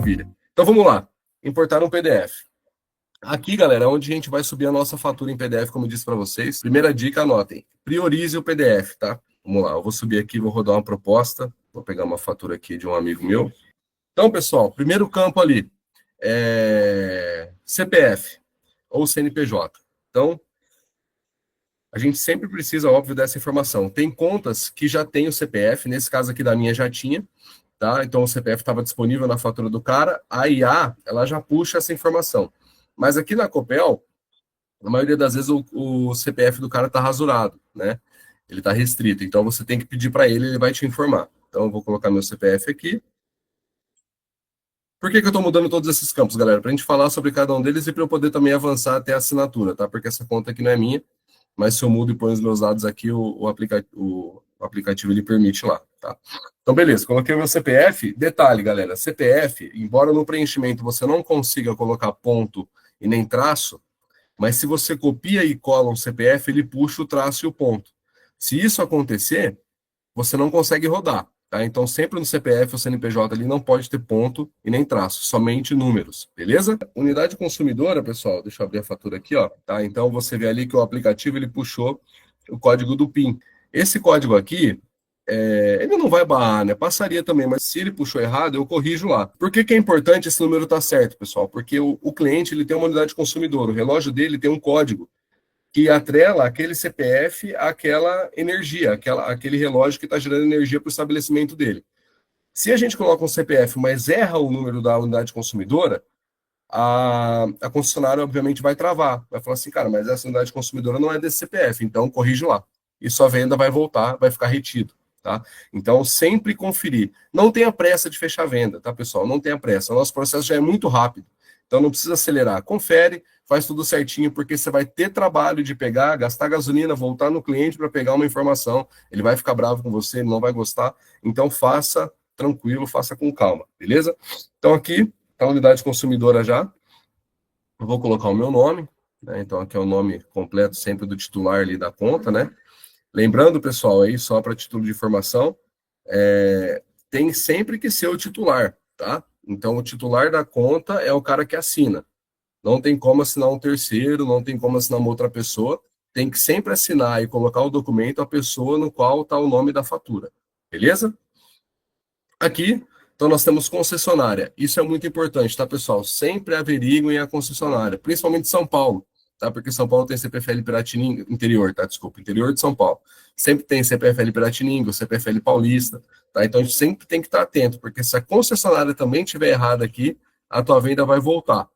maravilha. Então vamos lá, importar um PDF. Aqui, galera, é onde a gente vai subir a nossa fatura em PDF, como eu disse para vocês. Primeira dica, anotem. Priorize o PDF, tá? Vamos lá, eu vou subir aqui, vou rodar uma proposta. Vou pegar uma fatura aqui de um amigo meu. Então, pessoal, primeiro campo ali é CPF ou CNPJ. Então, a gente sempre precisa, óbvio, dessa informação. Tem contas que já tem o CPF, nesse caso aqui da minha já tinha, tá? Então o CPF estava disponível na fatura do cara, a IA, ela já puxa essa informação. Mas aqui na Copel, na maioria das vezes o CPF do cara está rasurado, né? Ele está restrito, então você tem que pedir para ele, ele vai te informar. Então eu vou colocar meu CPF aqui. Por que eu estou mudando todos esses campos, galera? Para a gente falar sobre cada um deles e para eu poder também avançar até a assinatura, tá? Porque essa conta aqui não é minha, mas se eu mudo e ponho os meus dados aqui, o aplicativo ele permite lá, tá? Então, beleza, coloquei o meu CPF. Detalhe, galera, CPF, embora no preenchimento você não consiga colocar ponto e nem traço, mas se você copia e cola um CPF, ele puxa o traço e o ponto. Se isso acontecer, você não consegue rodar, tá? Então, sempre no CPF ou CNPJ ali não pode ter ponto e nem traço, somente números, beleza? Unidade consumidora, pessoal, deixa eu abrir a fatura aqui, ó, tá? Então, você vê ali que o aplicativo, ele puxou o código do PIN. Esse código aqui, ele não vai barrar, né? Passaria também, mas se ele puxou errado, eu corrijo lá. Por que é importante esse número estar certo, pessoal? Porque o cliente, ele tem uma unidade consumidora, o relógio dele tem um código que atrela aquele CPF àquela energia, aquele relógio que está gerando energia para o estabelecimento dele. Se a gente coloca um CPF, mas erra o número da unidade consumidora, a concessionária, obviamente, vai travar. Vai falar assim, cara, mas essa unidade consumidora não é desse CPF, então corrige lá. E sua venda vai voltar, vai ficar retido. Tá? Então, sempre conferir. Não tenha pressa de fechar a venda, tá, pessoal? Não tenha pressa. O nosso processo já é muito rápido. Então, não precisa acelerar. Confere, faz tudo certinho, porque você vai ter trabalho de pegar, gastar gasolina, voltar no cliente para pegar uma informação. Ele vai ficar bravo com você, ele não vai gostar. Então, faça tranquilo, faça com calma, beleza? Então, aqui está a unidade consumidora já. Eu vou colocar o meu nome, né? Então, aqui é o nome completo sempre do titular ali da conta, né? Lembrando, pessoal, aí só para título de informação, tem sempre que ser o titular, tá? Então, o titular da conta é o cara que assina. Não tem como assinar um terceiro, não tem como assinar uma outra pessoa. Tem que sempre assinar e colocar o documento a pessoa no qual está o nome da fatura. Beleza? Aqui, então nós temos concessionária. Isso é muito importante, tá, pessoal? Sempre averiguem a concessionária, principalmente São Paulo, tá? Porque São Paulo tem CPFL Piratininga, interior, tá? Desculpa, interior de São Paulo. Sempre tem CPFL Piratininga, CPFL Paulista, tá? Então a gente sempre tem que estar atento, porque se a concessionária também estiver errada aqui, a tua venda vai voltar.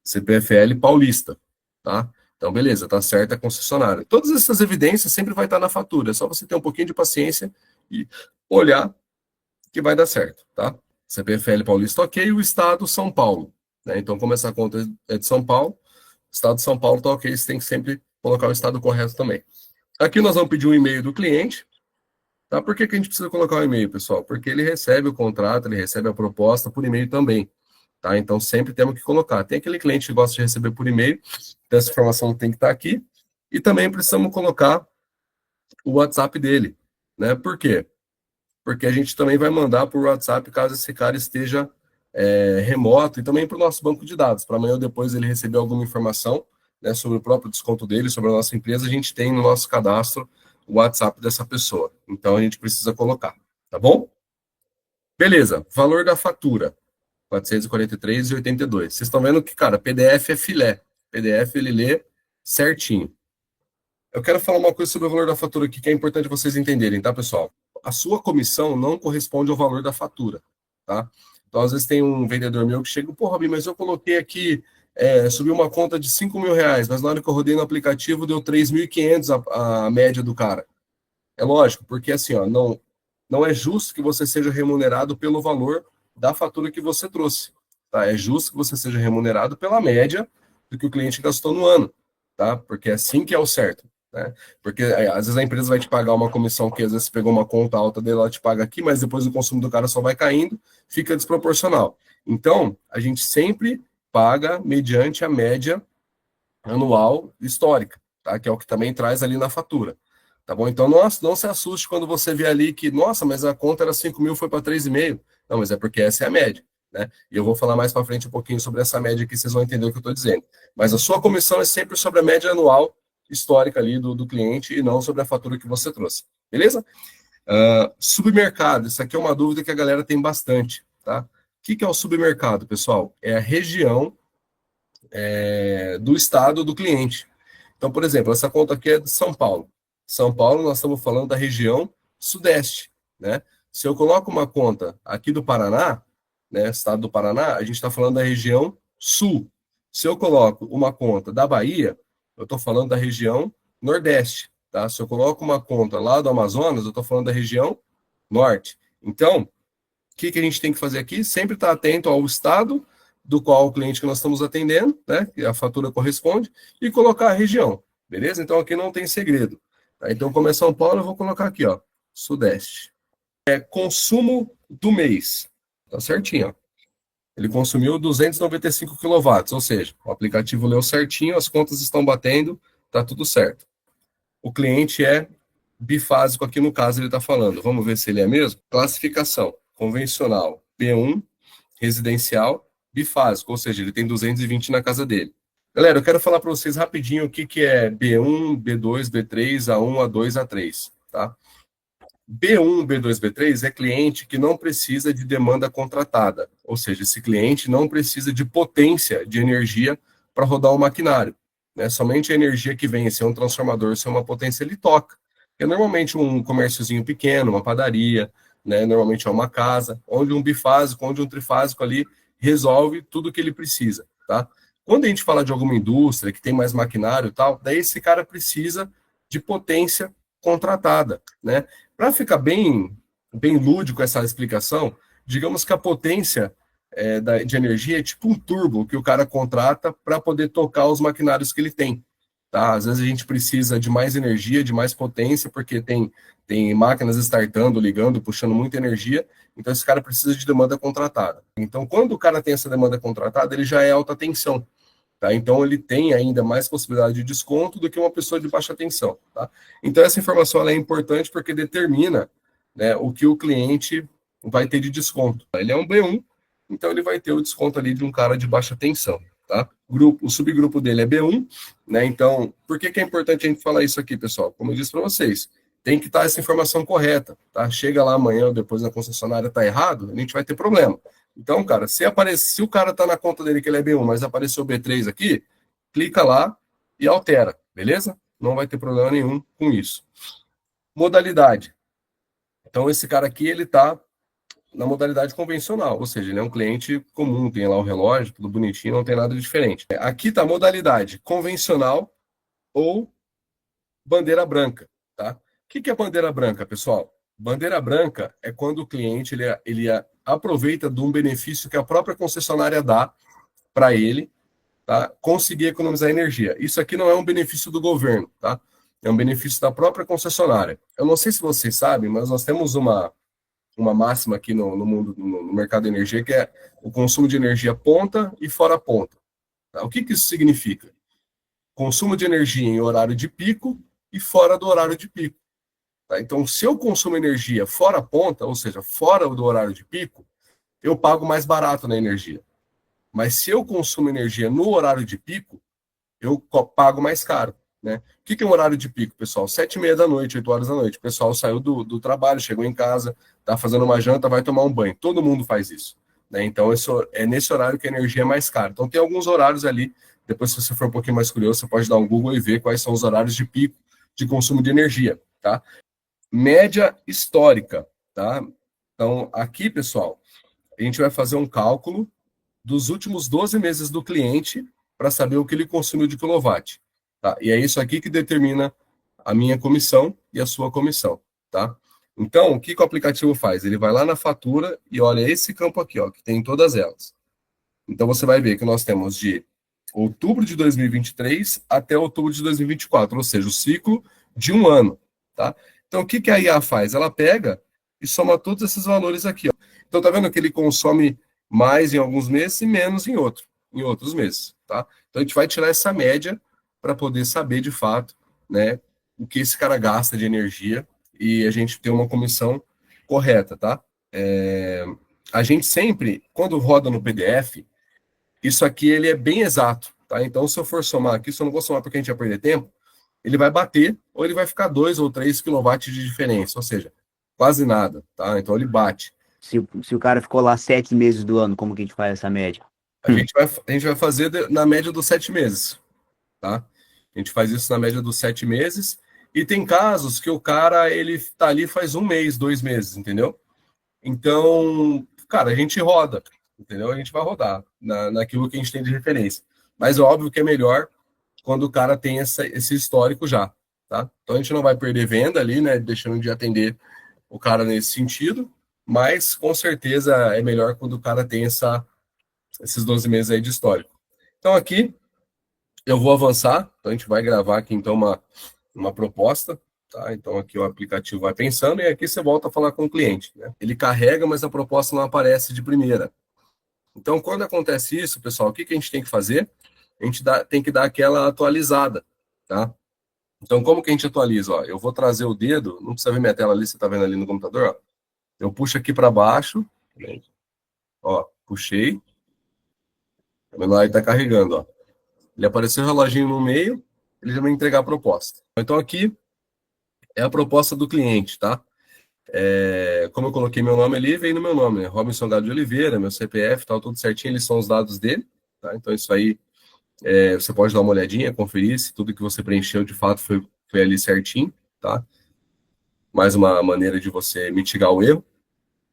CPFL Paulista, tá? Então, beleza, tá certa a concessionária. Todas essas evidências sempre vai estar na fatura, é só você ter um pouquinho de paciência e olhar que vai dar certo, tá? CPFL Paulista, ok, e o Estado São Paulo, né? Então, como essa conta é de São Paulo, Estado de São Paulo tá ok, você tem que sempre colocar o estado correto também. Aqui nós vamos pedir um e-mail do cliente, tá? Por que a gente precisa colocar um e-mail, pessoal? Porque ele recebe o contrato, ele recebe a proposta por e-mail também, tá? Então, sempre temos que colocar. Tem aquele cliente que gosta de receber por e-mail, então essa informação tem que estar aqui, e também precisamos colocar o WhatsApp dele, né? Por quê? Porque a gente também vai mandar por WhatsApp caso esse cara esteja remoto e também para o nosso banco de dados, para amanhã ou depois ele receber alguma informação, né, sobre o próprio desconto dele, sobre a nossa empresa, a gente tem no nosso cadastro o WhatsApp dessa pessoa. Então a gente precisa colocar, tá bom? Beleza, valor da fatura, R$ 443,82. Vocês estão vendo que, cara, PDF é filé. PDF ele lê certinho. Eu quero falar uma coisa sobre o valor da fatura aqui que é importante vocês entenderem, tá, pessoal? A sua comissão não corresponde ao valor da fatura, tá? Então, às vezes tem um vendedor meu que chega, pô, Robi, mas eu coloquei aqui, subiu uma conta de R$ 5.000, mas na hora que eu rodei no aplicativo deu 3.500 a média do cara. É lógico, porque assim, ó, não é justo que você seja remunerado pelo valor da fatura que você trouxe, tá? É justo que você seja remunerado pela média do que o cliente gastou no ano, tá? Porque é assim que é o certo, né? Porque às vezes a empresa vai te pagar uma comissão que às vezes você pegou uma conta alta dele, ela te paga aqui, mas depois o consumo do cara só vai caindo, fica desproporcional. Então, a gente sempre paga mediante a média anual histórica, tá? Que é o que também traz ali na fatura. Tá bom? Então, não se assuste quando você vê ali que, nossa, mas a conta era 5.000, foi para 3,5. Não, mas é porque essa é a média. né? E eu vou falar mais para frente um pouquinho sobre essa média aqui, vocês vão entender o que eu estou dizendo. Mas a sua comissão é sempre sobre a média anual histórica ali do cliente e não sobre a fatura que você trouxe, beleza? Submercado, isso aqui é uma dúvida que a galera tem bastante, tá? O que é o submercado, pessoal? É a região do estado do cliente. Então, por exemplo, essa conta aqui é de São Paulo. São Paulo, nós estamos falando da região sudeste, né? Se eu coloco uma conta aqui do Paraná, né, estado do Paraná, a gente está falando da região sul. Se eu coloco uma conta da Bahia, eu estou falando da região nordeste, tá? Se eu coloco uma conta lá do Amazonas, eu estou falando da região norte. Então, o que a gente tem que fazer aqui? Sempre estar atento ao estado do qual o cliente que nós estamos atendendo, né, que a fatura corresponde, e colocar a região, beleza? Então aqui não tem segredo. Tá? Então, como é São Paulo, eu vou colocar aqui, ó, Sudeste. Consumo do mês, tá certinho, ó. Ele consumiu 295 kW, ou seja, o aplicativo leu certinho, as contas estão batendo, tá tudo certo. O cliente é bifásico, aqui no caso ele está falando. Vamos ver se ele é mesmo? Classificação convencional B1, residencial, bifásico, ou seja, ele tem 220 na casa dele. Galera, eu quero falar para vocês rapidinho o que é B1, B2, B3, A1, A2, A3, tá? B1, B2, B3 é cliente que não precisa de demanda contratada, ou seja, esse cliente não precisa de potência de energia para rodar o maquinário, né? Somente a energia que vem, se é um transformador, se é uma potência, ele toca. É normalmente um comérciozinho pequeno, uma padaria, né? Normalmente é uma casa, onde um bifásico, onde um trifásico ali resolve tudo o que ele precisa, tá? Quando a gente fala de alguma indústria que tem mais maquinário e tal, daí esse cara precisa de potência contratada, né? Para ficar bem lúdico essa explicação, digamos que a potência de energia é tipo um turbo que o cara contrata para poder tocar os maquinários que ele tem. Tá? Às vezes a gente precisa de mais energia, de mais potência, porque tem máquinas startando, ligando, puxando muita energia, então esse cara precisa de demanda contratada. Então, quando o cara tem essa demanda contratada, ele já é alta tensão. Tá? Então, ele tem ainda mais possibilidade de desconto do que uma pessoa de baixa tensão. Tá? Então, essa informação ela é importante porque determina, né, o que o cliente vai ter de desconto. Ele é um B1, então ele vai ter o desconto ali de um cara de baixa tensão. Tá? O subgrupo dele é B1, né? Então, por que é importante a gente falar isso aqui, pessoal? Como eu disse para vocês, tem que estar essa informação correta. Tá? Chega lá amanhã ou depois na concessionária está errado, a gente vai ter problema. Então, cara, se o cara tá na conta dele que ele é B1, mas apareceu B3 aqui, clica lá e altera, beleza? Não vai ter problema nenhum com isso. Modalidade. Então, esse cara aqui, ele tá na modalidade convencional, ou seja, ele é um cliente comum, tem lá o relógio, tudo bonitinho, não tem nada de diferente. Aqui tá a modalidade convencional ou bandeira branca, tá? O que é bandeira branca, pessoal? Bandeira branca é quando o cliente ele aproveita de um benefício que a própria concessionária dá para ele, tá? Conseguir economizar energia. Isso aqui não é um benefício do governo, tá? É um benefício da própria concessionária. Eu não sei se vocês sabem, mas nós temos uma máxima aqui no mundo, no mercado de energia, que é o consumo de energia ponta e fora ponta. Tá? O que isso significa? Consumo de energia em horário de pico e fora do horário de pico. Tá? Então, se eu consumo energia fora a ponta, ou seja, fora do horário de pico, eu pago mais barato na energia. Mas se eu consumo energia no horário de pico, eu pago mais caro. Né? O que é um horário de pico, pessoal? 7h30 da noite, 8 horas da noite. O pessoal saiu do trabalho, chegou em casa, está fazendo uma janta, vai tomar um banho. Todo mundo faz isso. Né? Então, é nesse horário que a energia é mais cara. Então, tem alguns horários ali. Depois, se você for um pouquinho mais curioso, você pode dar um Google e ver quais são os horários de pico de consumo de energia. Tá? Média histórica. Tá? Então, aqui, pessoal, a gente vai fazer um cálculo dos últimos 12 meses do cliente para saber o que ele consumiu de quilowatt. Tá? E é isso aqui que determina a minha comissão e a sua comissão. Tá? Então, o que o aplicativo faz? Ele vai lá na fatura e olha esse campo aqui, ó, que tem todas elas. Então, você vai ver que nós temos de outubro de 2023 até outubro de 2024, ou seja, o ciclo de um ano. Tá? Então, o que a IA faz? Ela pega e soma todos esses valores aqui. Ó. Então, tá vendo que ele consome mais em alguns meses e menos em outros meses. Tá? Então, a gente vai tirar essa média para poder saber, de fato, né, o que esse cara gasta de energia e a gente ter uma comissão correta. Tá? a gente sempre, quando roda no PDF, isso aqui ele é bem exato, tá? Então, se eu for somar aqui, se eu não vou somar porque a gente vai perder tempo, ele vai bater ou ele vai ficar 2 ou 3 quilowatts de diferença, ou seja, quase nada, tá? Então ele bate. Se o cara ficou lá 7 meses do ano, como que a gente faz essa média? A gente vai fazer na média dos 7 meses, tá? A gente faz isso na média dos 7 meses. E tem casos que o cara, ele tá ali faz 1 mês, 2 meses, entendeu? Então, cara, a gente roda, entendeu? A gente vai rodar naquilo que a gente tem de referência. Mas é óbvio que é melhor quando o cara tem esse histórico já, tá? Então a gente não vai perder venda ali, né? Deixando de atender o cara nesse sentido, mas com certeza é melhor quando o cara tem esses 12 meses aí de histórico. Então aqui eu vou avançar, então a gente vai gravar aqui então uma proposta, tá? Então aqui o aplicativo vai pensando e aqui você volta a falar com o cliente, né? Ele carrega, mas a proposta não aparece de primeira. Então quando acontece isso, pessoal, o que a gente tem que fazer? A gente tem que dar aquela atualizada, tá? Então como que a gente atualiza? Ó, eu vou trazer o dedo, não precisa ver minha tela ali, você está vendo ali no computador, ó. Eu puxo aqui para baixo, ó, puxei, o menor está carregando, ó. Ele apareceu o reloginho no meio, ele já vai entregar a proposta. Então aqui é a proposta do cliente, tá? Como eu coloquei meu nome ali, vem no meu nome, né? Robinson Gado de Oliveira, meu CPF, tal, tudo certinho, eles são os dados dele, tá? Então isso aí você pode dar uma olhadinha, conferir se tudo que você preencheu de fato foi ali certinho, tá? Mais uma maneira de você mitigar o erro.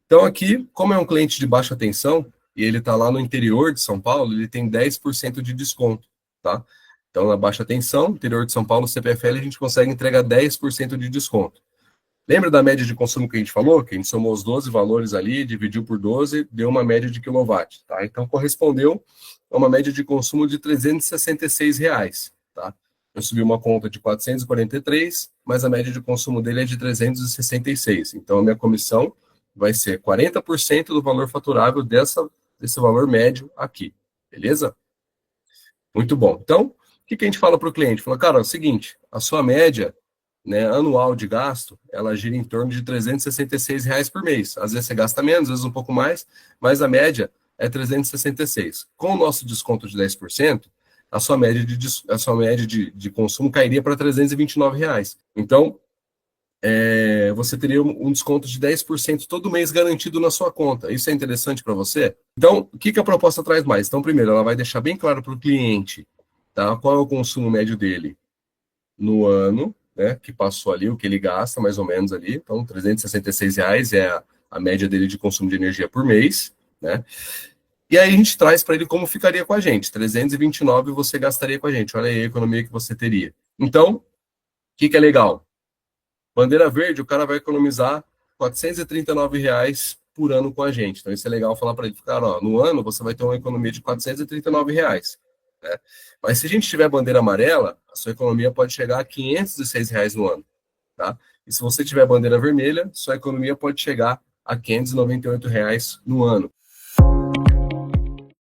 Então aqui, como é um cliente de baixa tensão e ele está lá no interior de São Paulo, ele tem 10% de desconto, tá? Então na baixa tensão, interior de São Paulo, CPFL, a gente consegue entregar 10% de desconto. Lembra da média de consumo que a gente falou? Que a gente somou os 12 valores ali, dividiu por 12, deu uma média de quilowatt, tá? Então correspondeu a uma média de consumo de R$ 366, tá? Eu subi uma conta de 443, mas a média de consumo dele é de 366. Então a minha comissão vai ser 40% do valor faturável desse valor médio aqui, beleza? Muito bom. Então, o que a gente fala para o cliente? Fala, cara, é o seguinte, a sua média, né, anual de gasto, ela gira em torno de R$ 366 por mês. Às vezes você gasta menos, às vezes um pouco mais, mas a média é 366. Com o nosso desconto de 10%, a sua média de consumo cairia para R$ 329. Então, você teria um desconto de 10% todo mês garantido na sua conta. Isso é interessante para você? Então, o que a proposta traz mais? Então, primeiro, ela vai deixar bem claro para o cliente, tá, qual é o consumo médio dele no ano, né, que passou ali, o que ele gasta, mais ou menos ali. Então, R$ 366 é a média dele de consumo de energia por mês, né? E aí a gente traz para ele como ficaria com a gente. 329 você gastaria com a gente. Olha aí a economia que você teria. Então, o que é legal? Bandeira verde, o cara vai economizar R$ 439 por ano com a gente. Então, isso é legal falar para ele. Cara, ó, no ano você vai ter uma economia de R$ 439. Né? Mas se a gente tiver bandeira amarela, a sua economia pode chegar a R$ 506 no ano. Tá? E se você tiver bandeira vermelha, sua economia pode chegar a R$ 598 no ano.